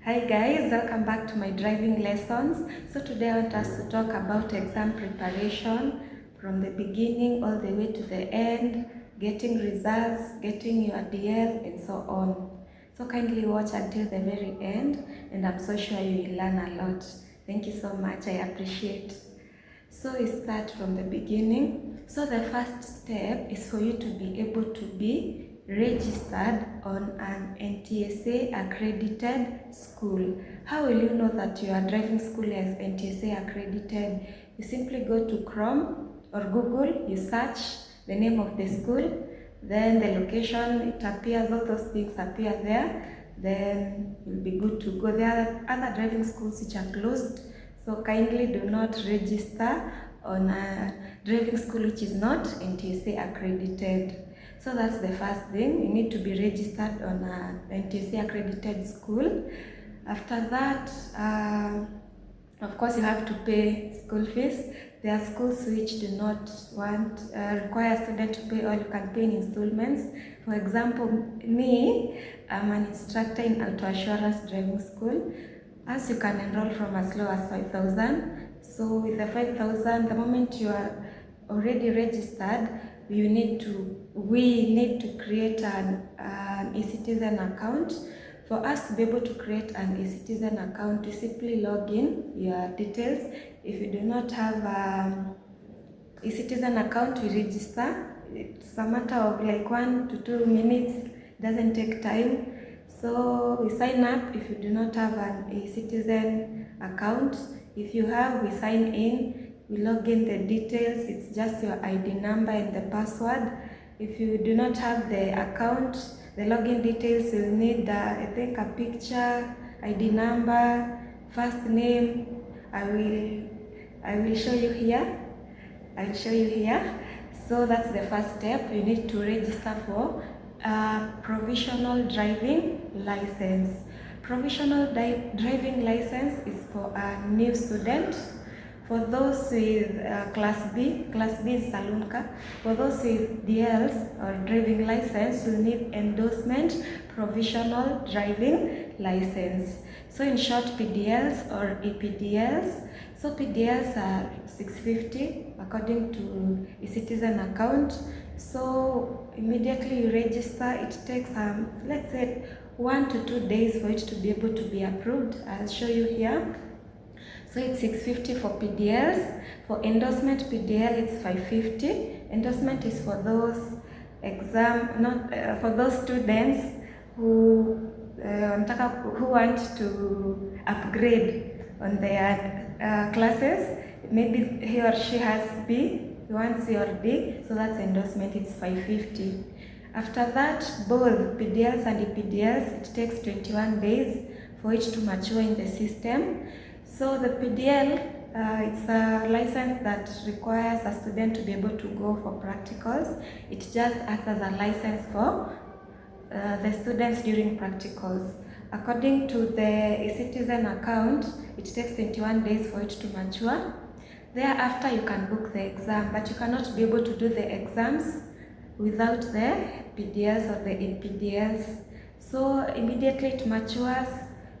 Hi guys, welcome back to my driving lessons. So today I want us to talk about exam preparation from the beginning all the way to the end, getting results, getting your DL and so on. So kindly watch until the very end and I'm so sure you will learn a lot. Thank you so much, I appreciate. So we start from the beginning. So the first step is for you to be able to be registered on an Ntsa accredited school. How will you know that your driving school is Ntsa accredited? You simply go to Chrome or Google, you search the name of the school, then the location, it appears, all those things appear there, then you'll be good to go. There are other driving schools which are closed, so kindly do not register on a driving school which is not Ntsa accredited. So that's the first thing. You need to be registered on an Ntsa accredited school. After that, of course, you have to pay school fees. There are schools which do not require students to pay, or you can pay in installments. For example, me, I'm an instructor in auto assurance driving school. As you can enroll from as low as 5,000. So with the 5,000, the moment you are already registered, we need to create an Ecitizen account. For us to be able to create an Ecitizen account, you simply log in your details. If you do not have an Ecitizen account, we register. It's a matter of like 1 to 2 minutes, it doesn't take time. So we sign up if you do not have an Ecitizen account. If you have, we sign in. We log in the details, it's just your ID number and the password. If you do not have the account, the login details, you'll need, I think, a picture, ID number, first name. I will show you here. I'll show you here. So that's the first step. You need to register for a provisional driving license. Provisional driving license is for a new student. For those with Class B is saloon car. For those with DLs or driving license, you need endorsement provisional driving license. So in short, PDLs or EPDLs. So PDLs are 650 according to Ecitizen account. So immediately you register, it takes let's say 1 to 2 days for it to be able to be approved. I'll show you here. So it's 650 for PDLs. For endorsement PDL, it's 550. Endorsement is for those for those students who want to upgrade on their classes. Maybe he or she has B, he wants C or D, so that's endorsement, it's 550. After that, both PDLs and EPDLs, it takes 21 days for it to mature in the system. So the PDL, it's a license that requires a student to be able to go for practicals. It just acts as a license for the students during practicals. According to the Ecitizen account, it takes 21 days for it to mature. Thereafter, you can book the exam, but you cannot be able to do the exams without the PDLs or the EPDLs. So immediately it matures,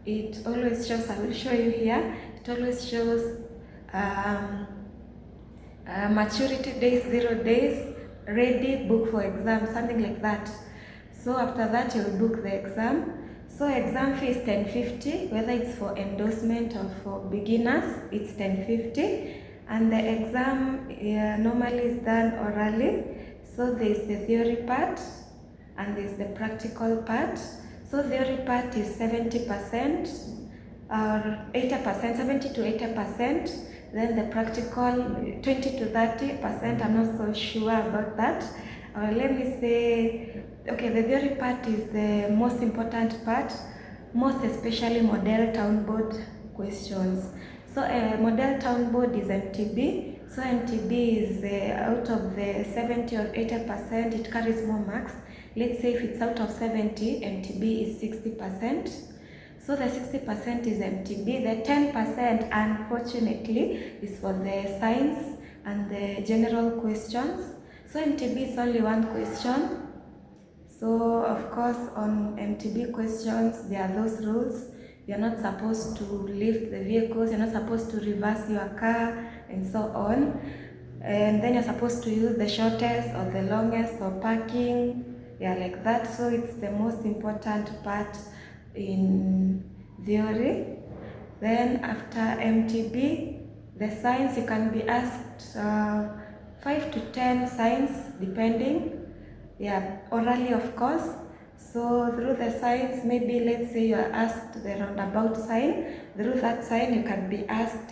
it always shows, I will show you here, it always shows maturity days, 0 days, ready, book for exam, something like that. So after that, you will book the exam. So exam fee is 1050, whether it's for endorsement or for beginners, it's 1050. And the exam normally is done orally. So there's the theory part and there's the practical part. So theory part is 70% or 80%, 70 to 80%. Then the practical 20 to 30%. I'm not so sure about that. Let me say, okay, the theory part is the most important part, most especially model town board questions. So model town board is MTB. So MTB is out of the 70 or 80%, it carries more marks. Let's say if it's out of 70, MTB is 60%. So the 60% is MTB. The 10%, unfortunately, is for the science and the general questions. So MTB is only one question. So of course on MTB questions, there are those rules. You're not supposed to lift the vehicles, you're not supposed to reverse your car, and so on. And then you're supposed to use the shortest or the longest for parking, yeah, like that. So it's the most important part in theory. Then after MTB, the signs, you can be asked 5 to 10 signs depending, yeah, orally of course. So through the signs, maybe let's say you are asked the roundabout sign. Through that sign, you can be asked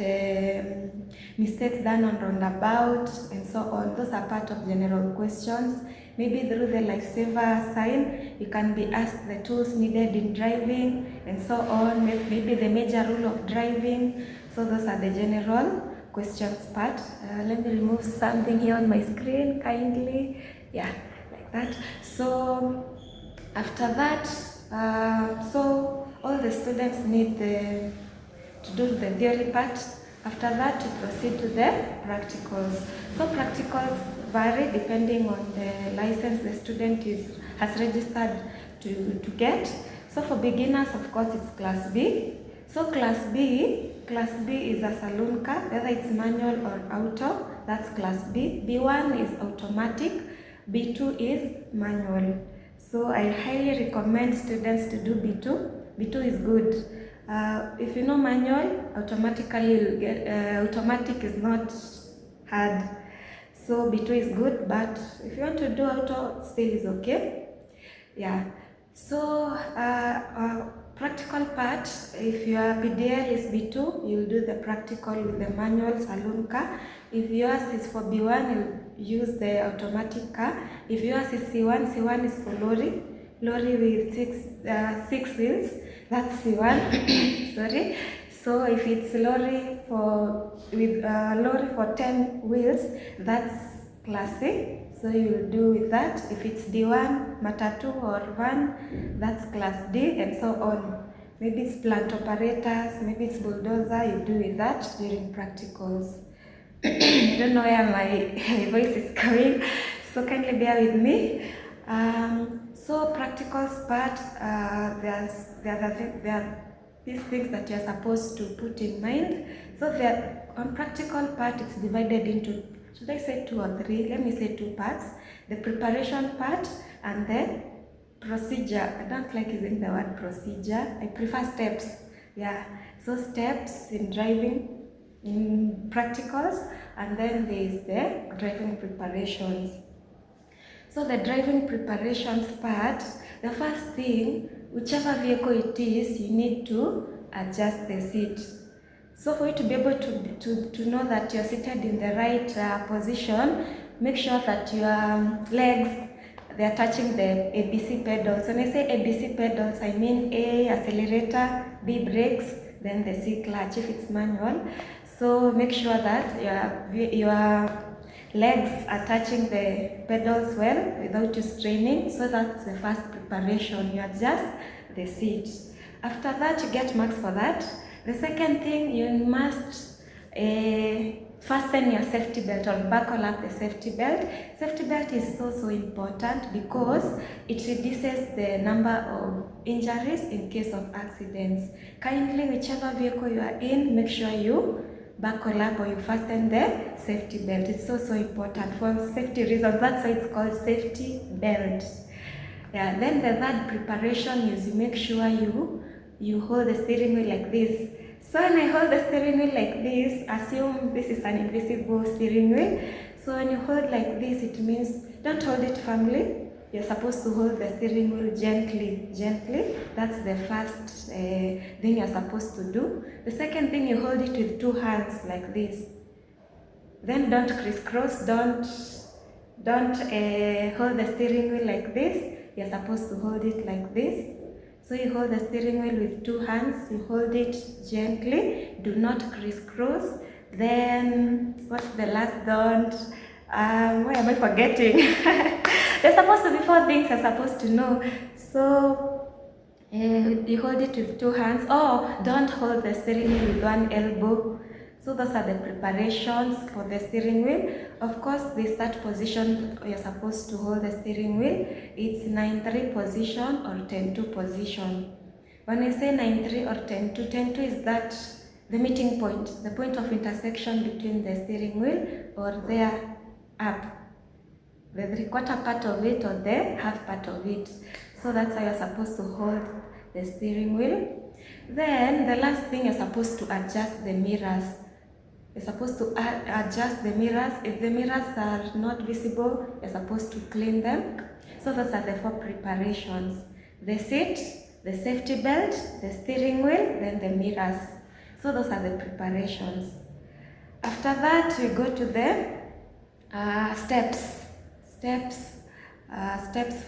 mistakes done on roundabout and so on. Those are part of general questions. Maybe through the lifesaver sign, you can be asked the tools needed in driving and so on. Maybe the major rule of driving. So those are the general questions part. Let me remove something here on my screen kindly. Yeah, like that. So after that, so all the students need to do the theory part. After that, to proceed to the practicals. So practicals vary depending on the license the student has registered to get. So for beginners, of course, it's Class B. So Class B is a saloon car, whether it's manual or auto, that's Class B. B1 is automatic, B2 is manual. So I highly recommend students to do B2. B2 is good. If you know manual, automatically you'll get, automatic is not hard. So B2 is good, but if you want to do auto, still is okay. Yeah. So practical part, if your PDL is B2, you'll do the practical with the manual saloon car. If yours is for B1, you'll use the automatic car. If yours is C1, C1 is for lorry with six wheels, that's C1. Sorry. So if it's lorry for 10 wheels, that's Class A. So you will do with that. If it's D1, matatu or van, that's Class D, and so on. Maybe it's plant operators, maybe it's bulldozer, you do with that during practicals. I don't know where my voice is coming, so kindly bear with me. So practicals part, there are these things that you're supposed to put in mind. So on practical part, it's divided into, should I say 2 or 3? Let me say 2 parts. The preparation part and the procedure. I don't like using the word procedure. I prefer steps. Yeah. So steps in driving, in practicals, and then there is the driving preparations. So the driving preparations part, the first thing, whichever vehicle it is, you need to adjust the seat. So for you to be able to know that you're seated in the right position, make sure that your legs, they're touching the ABC pedals. When I say ABC pedals, I mean A, accelerator, B, brakes, then the C, clutch if it's manual. So make sure that your legs are touching the pedals well without you straining. So that's the first preparation. You adjust the seat. After that, you get marks for that. The second thing, you must fasten your safety belt or buckle up the safety belt. Safety belt is so important because it reduces the number of injuries in case of accidents. Kindly, whichever vehicle you are in, make sure you buckle up or you fasten the safety belt. It's so important for safety reasons. That's why it's called safety belt. Yeah. Then the third preparation is you make sure you hold the steering wheel like this. So when I hold the steering wheel like this, assume this is an invisible steering wheel. So when you hold like this, it means don't hold it firmly. You're supposed to hold the steering wheel gently. That's the first thing you're supposed to do. The second thing, you hold it with 2 hands like this. Then don't crisscross, don't hold the steering wheel like this. You're supposed to hold it like this. So you hold the steering wheel with 2 hands, you hold it gently, do not crisscross. Then, what's the last don't? Why am I forgetting? There's supposed to be 4 things you're supposed to know. So, you hold it with 2 hands. Oh, don't hold the steering wheel with 1 elbow. So those are the preparations for the steering wheel. Of course, the start position you're supposed to hold the steering wheel, it's 9-3 position or 10-2 position. When I say 9-3 or 10-2, 10-2 is that the meeting point, the point of intersection between the steering wheel or their up, the 3/4 part of it or the half part of it. So that's how you're supposed to hold the steering wheel. Then the last thing, you're supposed to adjust the mirrors. You're supposed to adjust the mirrors. If the mirrors are not visible, you're supposed to clean them. So those are the 4 preparations: the seat, the safety belt, the steering wheel, then the mirrors. So those are the preparations. After that, we go to the steps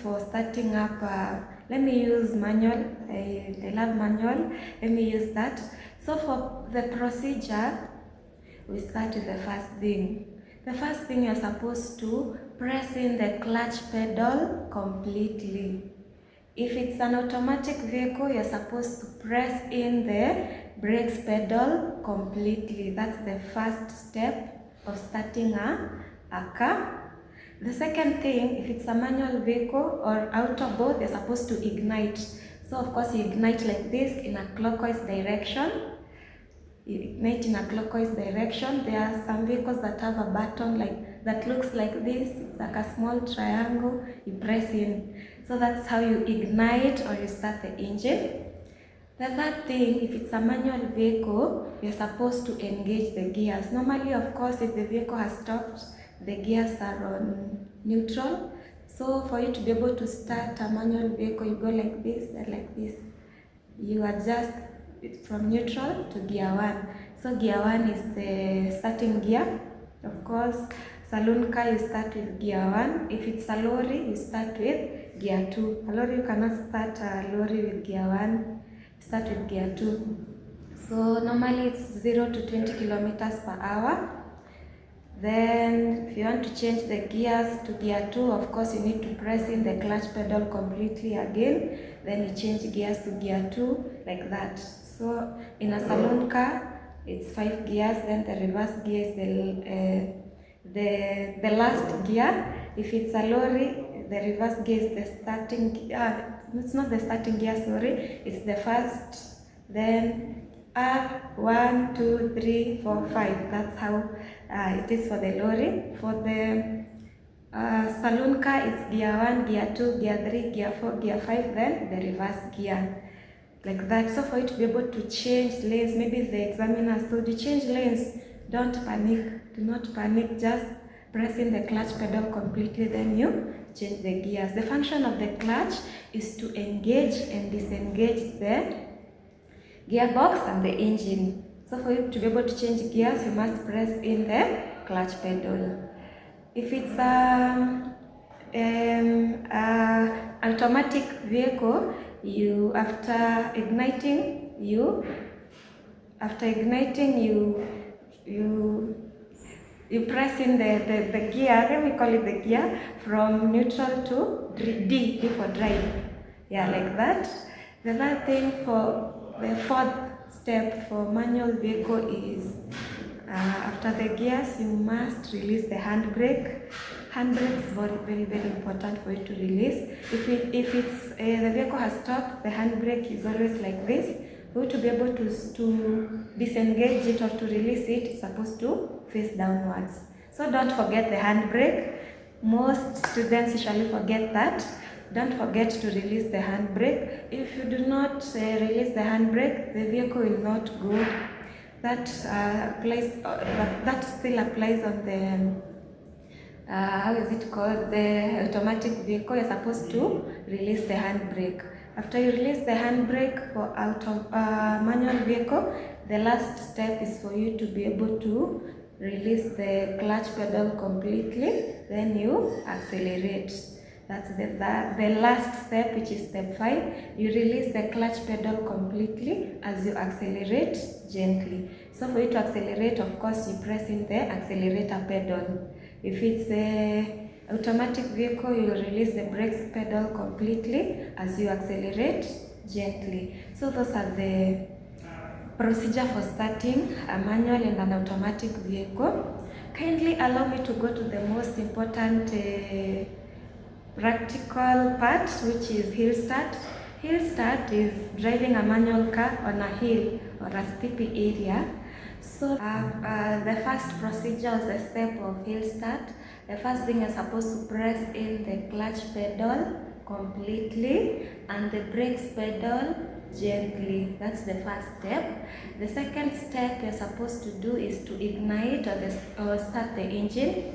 for starting up. Let me use manual. I love manual. Let me use that. So for the procedure, we start with the first thing. The first thing, you're supposed to press in the clutch pedal completely. If it's an automatic vehicle, you're supposed to press in the brakes pedal completely. That's the first step of starting a car. The second thing, if it's a manual vehicle or out of both, you're supposed to ignite. So of course you ignite like this in a clockwise direction. You ignite in a clockwise direction. There are some vehicles that have a button like that looks like this. It's like a small triangle. You press in. So that's how you ignite or you start the engine. The third thing, if it's a manual vehicle, you're supposed to engage the gears. Normally, of course, if the vehicle has stopped, the gears are on neutral. So for you to be able to start a manual vehicle, you go like this and like this. You adjust it from neutral to gear 1. So gear 1 is the starting gear. Of course, saloon car, you start with gear 1. If it's a lorry, you start with gear 2. A lorry, you cannot start a lorry with gear 1. Start with gear 2. So normally it's 0 to 20 kilometers per hour. Then if you want to change the gears to gear 2, of course you need to press in the clutch pedal completely again. Then you change gears to gear 2 like that. So in a saloon car, it's 5 gears. Then the reverse gear is the last gear. If it's a lorry, the reverse gear is the starting gear. It's not the starting gear, sorry. It's the first. Then R1, 2, 3, 4, 5. That's how it is for the lorry. For the saloon car, it's gear 1, gear 2, gear 3, gear 4, gear 5, then the reverse gear. Like that. So for you to be able to change lanes, maybe the examiner told you change lanes, don't panic. Do not panic. Just press in the clutch pedal completely, then you change the gears. The function of the clutch is to engage and disengage the gearbox and the engine. So for you to be able to change gears, you must press in the clutch pedal. If it's an automatic vehicle, you after igniting you press in the gear, let me call it the gear, from neutral to D for drive. Yeah, like that. The third thing, for the fourth step for manual vehicle is after the gears, you must release the handbrake. Handbrake is very, very important for you to release. If it's the vehicle has stopped, the handbrake is always like this. For you to be able to disengage it or to release it, it's supposed to face downwards. So don't forget the handbrake. Most students usually forget that. Don't forget to release the handbrake. If you do not release the handbrake, the vehicle will not go. That still applies on the how is it called? The automatic vehicle. You're supposed to release the handbrake. After you release the handbrake for manual vehicle, the last step is for you to be able to release the clutch pedal completely. Then you accelerate. That's the last step, which is step 5. You release the clutch pedal completely as you accelerate gently. So for you to accelerate, of course, you press in the accelerator pedal. If it's a automatic vehicle, you will release the brakes pedal completely as you accelerate gently. So those are the procedure for starting a manual and an automatic vehicle. Kindly allow me to go to the most important practical part, which is hill start. Hill start is driving a manual car on a hill or a steepy area. So the first procedure is the step of hill start. The first thing you're supposed to press in the clutch pedal completely and the brakes pedal gently. That's the first step. The second step you're supposed to do is to ignite or start the engine.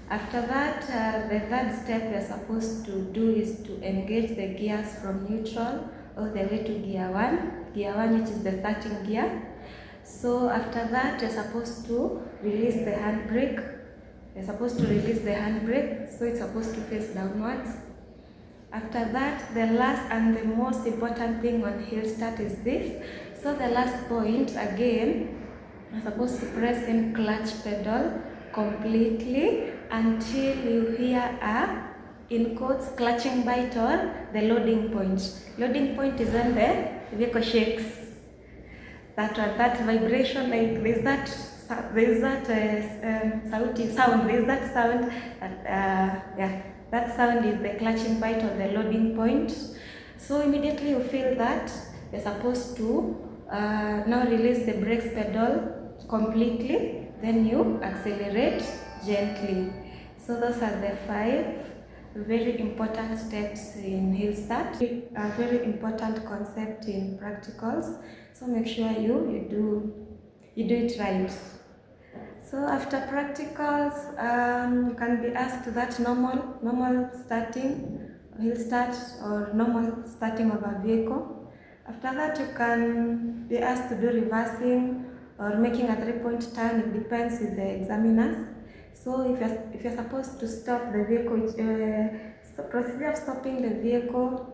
After that, the third step you're supposed to do is to engage the gears from neutral all the way to gear 1. Gear 1, which is the starting gear. So after that, you're supposed to release the handbrake. You're supposed to release the handbrake, so it's supposed to face downwards. After that, the last and the most important thing on hill start is this. So the last point, again, you're supposed to press in clutch pedal completely until you hear a, in quotes, clutching bite or the loading point. Loading point is when the vehicle shakes. That vibration, like there's that sound, there's that sound that that sound is the clutching bite or the loading point. So immediately you feel that, you're supposed to now release the brakes pedal completely, then you accelerate gently. So those are the 5 very important steps in hill start, a very important concept in practicals. So make sure you do it right. So after practicals, you can be asked that normal starting, hill start, or normal starting of a vehicle. After that, you can be asked to do reversing or making a 3-point turn. It depends with the examiners. So if you're supposed to stop the vehicle, the procedure of stopping the vehicle,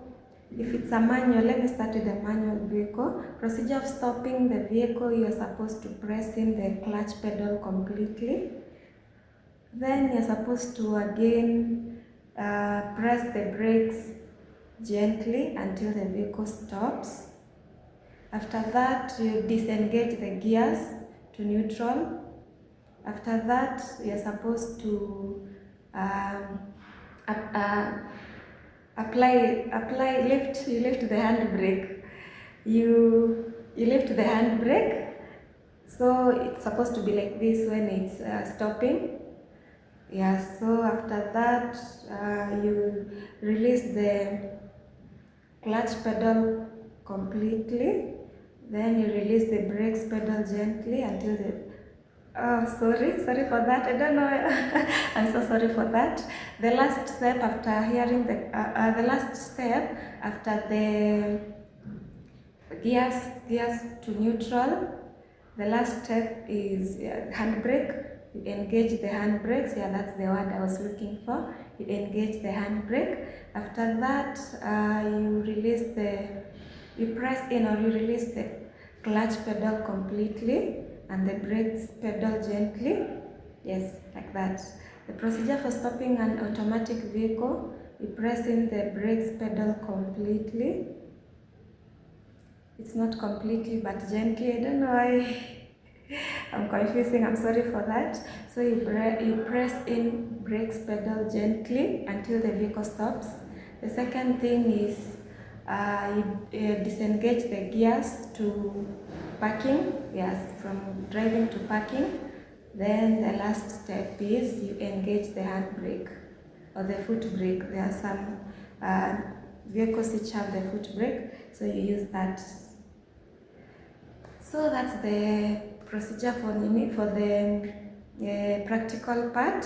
if it's a manual, let me start with the manual vehicle. Procedure of stopping the vehicle, you're supposed to press in the clutch pedal completely. Then you're supposed to again press the brakes gently until the vehicle stops. After that, you disengage the gears to neutral. After that, you're supposed to lift the handbrake. You lift the handbrake, so it's supposed to be like this when it's stopping. Yeah, so after that, you release the clutch pedal completely, then you release the brakes pedal gently until the sorry for that. I don't know. I'm so sorry for that. The last step after hearing the last step after the gears to neutral, the last step is handbrake. You engage the handbrakes. Yeah, that's the word I was looking for. You engage the handbrake. After that, you press in or you release the clutch pedal completely and the brakes pedal gently. Yes, like that. The procedure for stopping an automatic vehicle, you press in the brakes pedal completely. It's not completely, but gently. I don't know why I'm confusing. I'm sorry for that. So you press in brakes pedal gently until the vehicle stops. The second thing is you disengage the gears to parking. Yes, from driving to parking. Then the last step is you engage the handbrake or the foot brake. There are some vehicles which have the foot brake, so you use that. So that's the procedure for the practical part.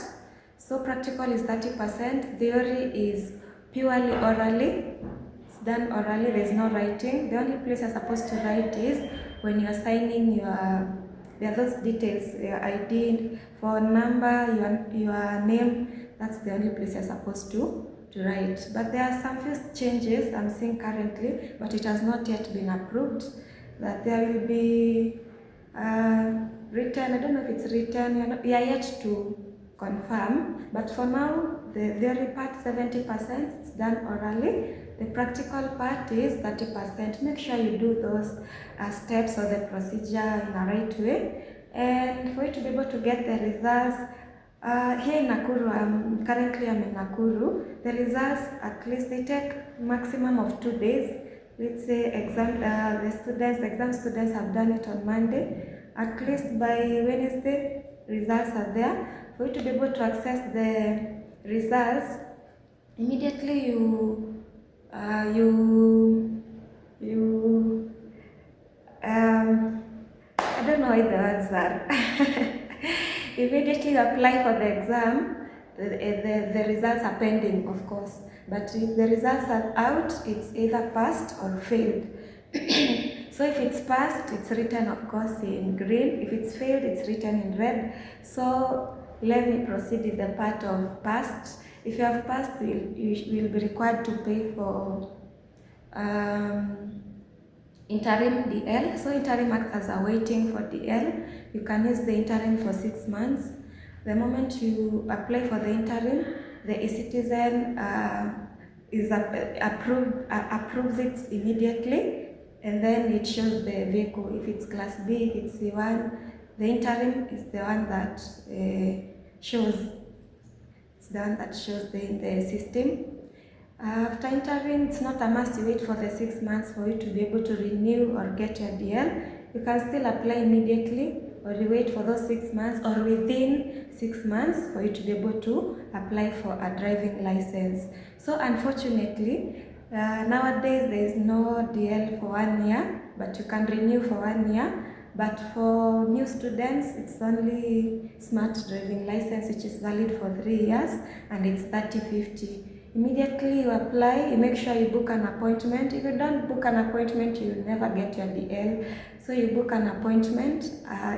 So practical is 30%. Theory is purely orally. It's done orally. There's no writing. The only place you're supposed to write is when you're signing there are those details, your ID, phone number, your name. That's the only place you're supposed to write. But there are some few changes I'm seeing currently, but it has not yet been approved. That there will be written, I don't know if it's written, we are yet to confirm, but for now, the theory part 70%, it's done orally. The practical part is 30%. Make sure you do those steps or the procedure in a right way. And for you to be able to get the results, here in Nakuru, currently I'm in Nakuru, the results, at least they take maximum of 2 days. Let's say exam students have done it on Monday. At least by Wednesday, results are there. For you to be able to access the results, immediately I don't know what the words are. Immediately you apply for the exam, the results are pending, of course. But if the results are out, it's either passed or failed. So if it's passed, it's written, of course, in green. If it's failed, it's written in red. So let me proceed with the part of passed. If you have passed, you will be required to pay for interim DL. So interim acts as a waiting for DL. You can use the interim for 6 months. The moment you apply for the interim, the Ecitizen approves it immediately, and then it shows the vehicle. If it's class B, if it's C1, the interim is the one that shows. It's the one that shows in the system. After interim, it's not a must you wait for the 6 months for you to be able to renew or get your DL. You can still apply immediately, or you wait for those 6 months, or within 6 months for you to be able to apply for a driving license. So unfortunately, nowadays there is no DL for 1 year, but you can renew for 1 year. But for new students, it's only smart driving license, which is valid for 3 years, and it's 30/50. Immediately you apply, you make sure you book an appointment. If you don't book an appointment, you will never get your DL. So you book an appointment,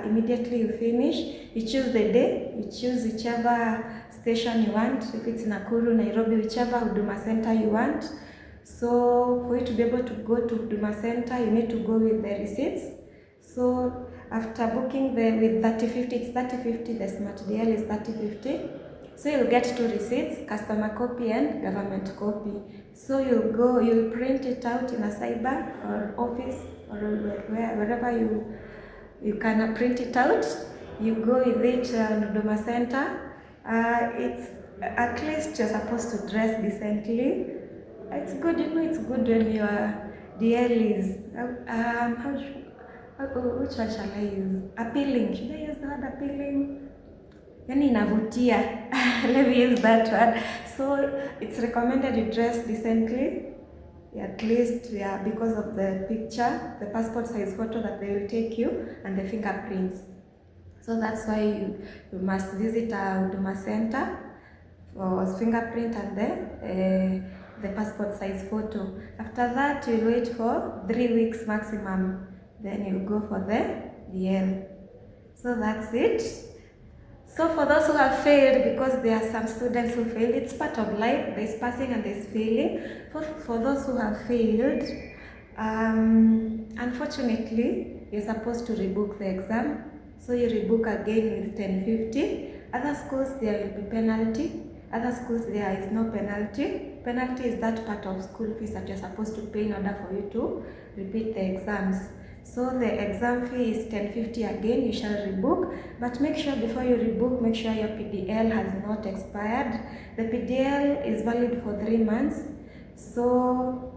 immediately you finish, you choose the day, you choose whichever station you want. If it's Nakuru, Nairobi, whichever Huduma Center you want. So for you to be able to go to Huduma Center, you need to go with the receipts. So after booking with 30/50, it's 30/50, the smart DL is 30/50. So you'll get 2 receipts, customer copy and government copy. So you'll print it out in a cyber or office or wherever you can print it out. You go with it to Huduma Center. It's at least you're supposed to dress decently. It's good, it's good when your DL is which one shall I use? Appealing. Should I use the word appealing? Yani inavutia. Let me use that word. So it's recommended you dress decently, at least, because of the picture, the passport size photo that they will take you, and the fingerprints. So that's why you must visit a Huduma Center for fingerprint and the passport size photo. After that, you'll wait for 3 weeks maximum. Then you'll go for the DL. So that's it. So for those who have failed, because there are some students who failed, it's part of life. There's passing and there's failing. For those who have failed, unfortunately, you're supposed to rebook the exam. So you rebook again with 1050. Other schools, there will be penalty. Other schools, there is no penalty. Penalty is that part of school fees that you're supposed to pay in order for you to repeat the exams. So the exam fee is 1050 again, you shall rebook, but make sure before you rebook, make sure your PDL has not expired. The PDL is valid for 3 months. So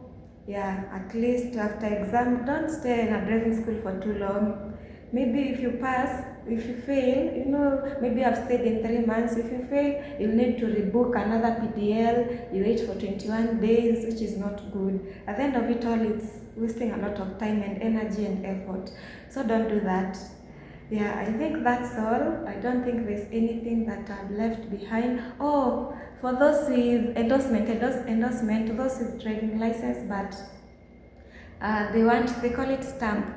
yeah, at least after exam, don't stay in a driving school for too long. Maybe if you pass, if you fail, maybe I've stayed in 3 months. If you fail, you'll need to rebook another PDL. You wait for 21 days, which is not good. At the end of it all, it's wasting a lot of time and energy and effort. So don't do that. Yeah, I think that's all. I don't think there's anything that I've left behind. Oh, for those with endorsement, those with driving license, but they call it stamp.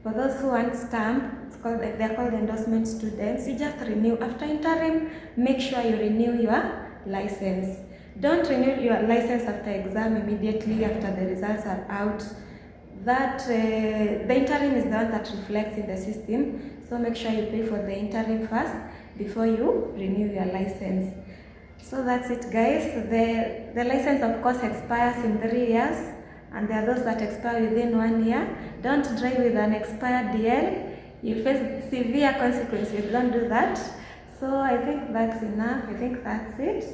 For those who want stamp, they're called endorsement students. You just renew. After interim, make sure you renew your license. Don't renew your license after exam immediately after the results are out. The interim is the one that reflects in the system. So make sure you pay for the interim first before you renew your license. So that's it, guys. The license, of course, expires in 3 years. And there are those that expire within 1 year. Don't drive with an expired DL. You'll face severe consequences. Don't do that. So I think that's enough. I think that's it.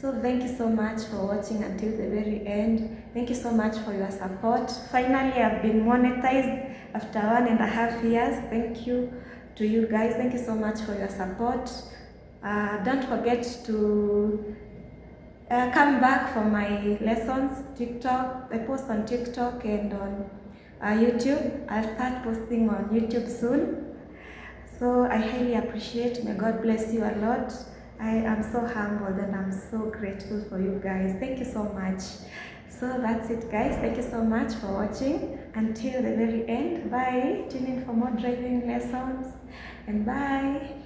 So thank you so much for watching until the very end. Thank you so much for your support. Finally, I've been monetized after 1.5 years. Thank you to you guys. Thank you so much for your support. Don't forget to come back for my lessons. TikTok, I post on TikTok and on YouTube. I'll start posting on YouTube soon. So I highly appreciate. May God bless you a lot. I am so humbled and I'm so grateful for you guys. Thank you so much. So that's it, guys. Thank you so much for watching until the very end. Bye. Tune in for more driving lessons and bye.